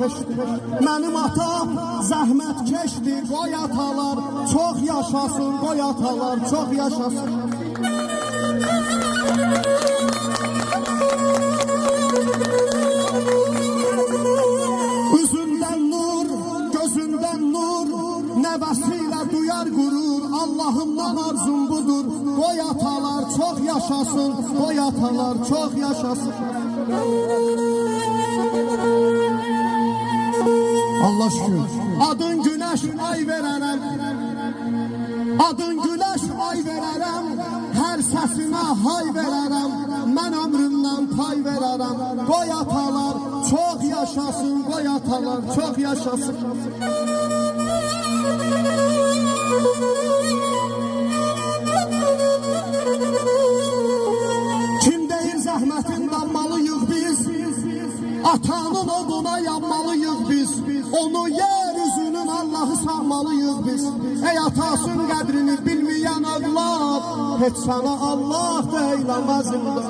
keçdi. Mənim atam zəhmət keçdi, qoy atalar çox yaşasın, qoy atalar çox yaşasın. Üzündən nur, gözündən nur, nəvəsilə duyar qürur, Allahımdan arzum budur. Qoy atalar çox yaşasın, qoy atalar çox yaşasın. Allah şükür. Adın güneş ay verərəm, adın güneş ay verərəm, hər səsinə hay verərəm, mən ömrümdən pay verərəm. Qoy atalar çox yaşasın, qoy atalar çox yaşasın. Kim deyir zəhmətin dammalıyıq biz, atanın oduna yanmalıyıq biz, onu yeryüzünün Allahı sağmalıyıq biz. Ey atasın qədrini bilməyən evlad, heç sana Allah deyləməz imdad.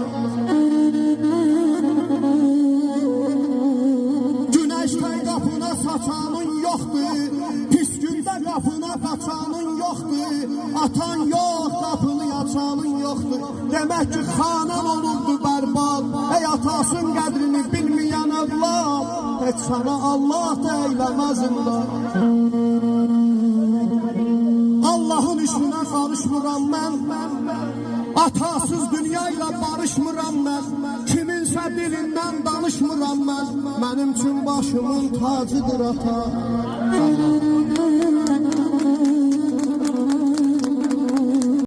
Güneşdə qapına saçanın yoxdur, pis gündə qapına qaçanın yoxdur, atan yox, qapını açanın yoxdur. Demək ki, xanən olundu bərbad, ey atasın qədrini bilməyən evlad, heç sana Allah deyləməz imdad. Allahın işinə qarışmıram mən, atasız dünyayla barışmıram mən, kiminsə dilindən danışmıram mən, mənim üçün başımın tacıdır ata.